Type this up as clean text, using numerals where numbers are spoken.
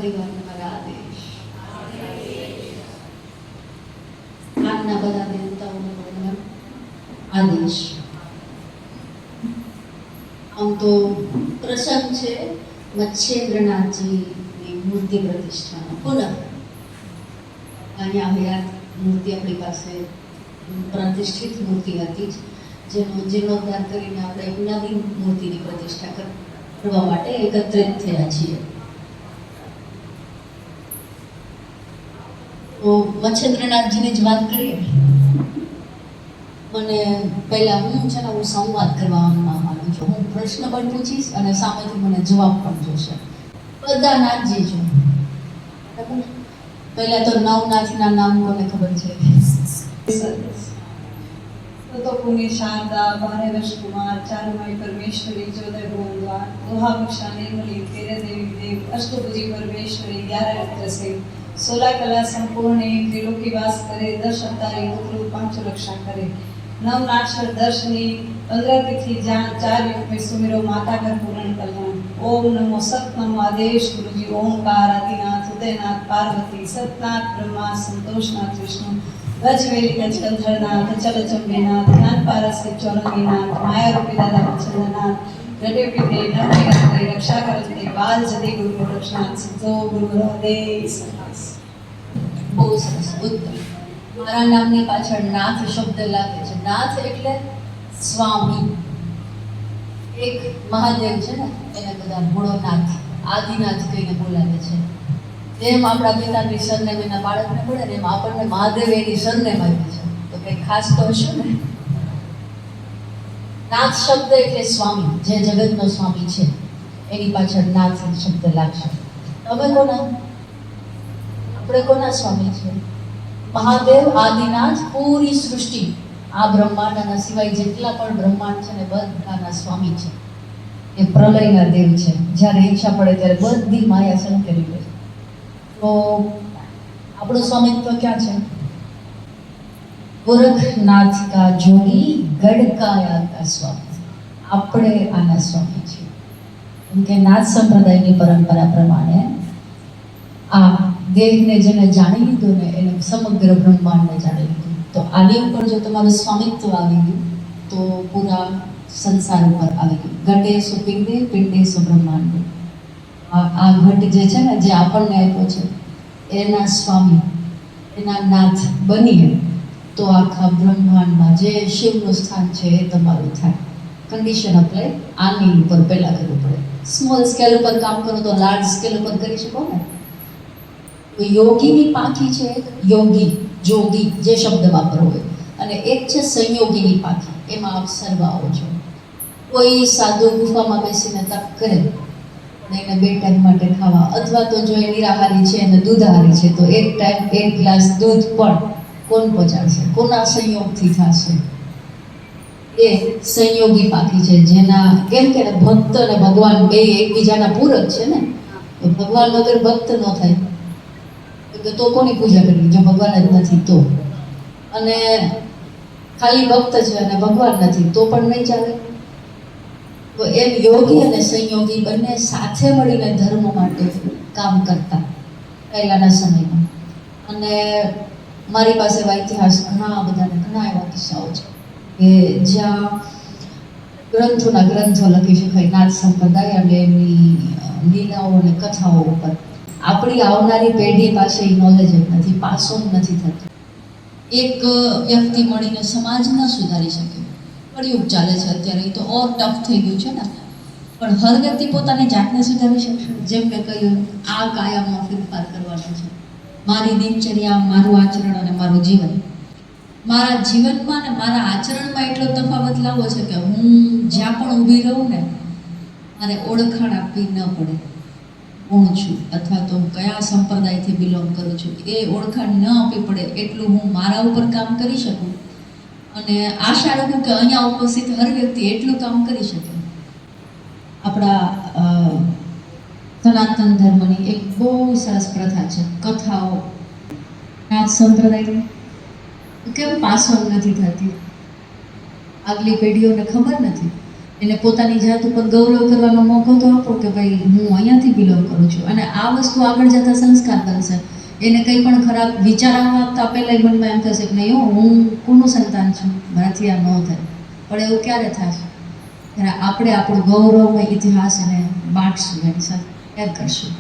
પરિવારને મારા આદેશ. આજના બધા દેવતાઓને પણ આદેશ. આમ તો પ્રસંગ છે મચ્છેન્દ્રનાથજીની મૂર્તિ પ્રતિષ્ઠાનો. પુનઃ અહીંયા હયાત મૂર્તિ આપણી પાસે પ્રતિષ્ઠિત મૂર્તિ હતી જ, જેનો જીર્ણોદ્ધાર કરીને આપણે એક નવી મૂર્તિની પ્રતિષ્ઠા કરવા માટે એકત્રિત થયા છીએ. તો મચ્છેન્દ્રનાથજીની જ વાત કરીએ. મને પહેલા હું સંવાદ કરવામાં માનું છું. હું પ્રશ્ન પણ પૂછીશ અને સામેથી મને જવાબ પણ જોશે. બધા નાથજી છો. પહેલા તો નવનાથના નામ કોને ખબર છે? तो पुण्य शारदा भारवेश कुमार चारुमय परमेश्वरी ज्योति भगवान दोहा भक्षा निर्मली तेरे देवी देव अष्टभुजी परमेश्वरी 11 रत्न से 16 कला संपूर्ण त्रिलोकी वास करे 10 अवतारी पुत्र 5 रक्षा करे नवनाक्षर दर्शनी 15 तिथि जान 4 युग में सुमिरो माता कर पूर्ण कल्याण ओम नमो सत नमो आदेश गुरुजी ओंकार आदिनाथ उदयनाथ पार्वती सतनाथ ब्रह्मा संतोषनाथ विष्णु गजवेली गजकंधरनाथ चल चंबेनाथ ज्ञान पारस चौरंगीनाथ माया रूपी दादा मच्छंदनाथ गटे पीते नवमे करते रक्षा करते बाल जति गुरु रक्षनाथ सिद्धो गुरु आदेश. બહુ સરસ, ઉત્તમ. મારા નામની પાછળ નાથ શબ્દ લાગે છે. નાથ એટલે સ્વામી. એક મહાદેવ છે ને, એને બધા મૂળોનાથ આદિનાથ કહીને બોલાવે છે. જેમ આપણા પિતાની સરનેમ એના બાળકને પડે ને, એમ આપણને મહાદેવ એની સરનેમ આપી છે. તો કંઈક ખાસ તો હશે ને. નાથ શબ્દ એટલે સ્વામી, જે જગતનો સ્વામી છે એની પાછળ નાથ શબ્દ લાગશે. તમે કોના? આપણે કોના સ્વામી છે? મહાદેવ આદિનાથ પૂરી સૃષ્ટિ, આ બ્રહ્માંડના સિવાય જેટલા પણ બ્રહ્માંડ છે ને બધાના સ્વામી છે. એ પ્રલયના દેવ છે. જ્યારે ઈચ્છા પડે ત્યારે બધી માયા સંકેલી લે. તો આપણું સ્વામિત્વ ક્યાં છે? ગોરખનાથ કા જોડી ગડકાયા કા સ્વામી. આપણે આના સ્વામી છીએ. કેમ કે નાથ સંપ્રદાયની પરંપરા પ્રમાણે આ દેહને જેને જાણી લીધું ને એને સમગ્ર બ્રહ્માંડને જાણી લીધું. તો આની ઉપર જો તમારું સ્વામિત્વ આવી ગયું તો પૂરા સંસાર ઉપર આવી ગયું. ઘટે સો પિંડે પિંડે સો બ્રહ્માંડ. આ ઘટ જે છે ને, જે આપણને આપ્યો છે, એના સ્વામી, એના નાથ બનીએ તો આખા બ્રહ્માંડમાં જે શિવનું સ્થાન છે એ તમારું થાય. કન્ડિશન અપ્લાય આની ઉપર પહેલાં કરવું પડે. સ્મોલ સ્કેલ ઉપર કામ કરો તો લાર્જ સ્કેલ ઉપર કરી શકો ને. તો યોગીની પાંખી છે, એક યોગી જોગી જે શબ્દ વાપરવો હોય, અને એક છે સંયોગીની પાંખી. એમાં આપ સર્વ આવો છો. કોઈ સાધુ ગુફામાં બેસીને તપ કરે એને 2 ટાઈમ માટે ખાવા, અથવા તો જો એ નિરાહારી છે અને દૂધાહારી છે તો એક ટાઈમ 1 ગ્લાસ દૂધ પણ કોણ પહોંચાડશે? કોના સંયોગથી થશે? એ સંયોગી પાકી છે. જેના કેમ કે ભક્ત અને ભગવાન બે એકબીજાના પૂરક છે ને. તો ભગવાન વગર ભક્ત ન થાય તો કોની પૂજા કરવી જો ભગવાન જ નથી તો? અને ખાલી ભક્ત છે અને ભગવાન નથી તો પણ નહીં ચાલે. તો એમ યોગી અને સંયોગી બંને સાથે મળીને ધર્મ માટે કામ કરતા પહેલાના સમયમાં. અને મારી પાસે ઇતિહાસ ઘણા એવા કિસ્સાઓ છે કે જ્યાં ગ્રંથોના ગ્રંથો લખી શકાય નાથ સંપ્રદાય અને એમની લીલાઓ અને કથાઓ ઉપર. આપણી આવનારી પેઢી પાસે એ નોલેજ જ નથી, પાસ ઓન નથી થતું. એક વ્યક્તિ મળીને સમાજ ન સુધારી શકે. કળિયુગ ચાલે છે અત્યારે, એ તો ઓર ટફ થઈ ગયું છે ને. પણ હર વ્યક્તિ પોતાની જાતને સુધારી શકશે. જેમ મેં કહ્યું, આ કાયામાં ફેરફાર કરવાનો છે. મારી દિનચર્યા, મારું આચરણ અને મારું જીવન. મારા જીવનમાં ને મારા આચરણમાં એટલો તફાવત લાવવો છે કે હું જ્યાં પણ ઊભી રહું ને મારે ઓળખાણ આપવી ન પડે. કોણ છું અથવા તો કયા સંપ્રદાયથી બિલોંગ કરું છું એ ઓળખાણ ન આપવી પડે એટલું હું મારા ઉપર કામ કરી શકું. અને આશા રાખું કે અહીંયા ઉપસ્થિત હર વ્યક્તિ એટલું કામ કરી શકે. આપણા સનાતન ધર્મની એક બહુ સરસ પ્રથા છે કથાઓ. નાથ સંપ્રદાયની કેમ પાસ ઓન નથી થતી? આગલી પેઢીઓને ખબર નથી. એને પોતાની જાત ઉપર ગૌરવ કરવાનો મોકો તો આપો કે ભાઈ હું અહીંયાથી બિલોંગ કરું છું. અને આ વસ્તુ આગળ જતાં સંસ્કાર બનશે. એને કંઈ પણ ખરાબ વિચાર આવતા પહેલાં મનમાં એમ થશે કે નહીં હું કોનું સંતાન છું, મારાથી આ ન થાય. પણ એવું ક્યારે થશે ત્યારે આપણે આપણું ગૌરવમય ઇતિહાસ એને બાંટશું, એની સાથે શેર કરશું.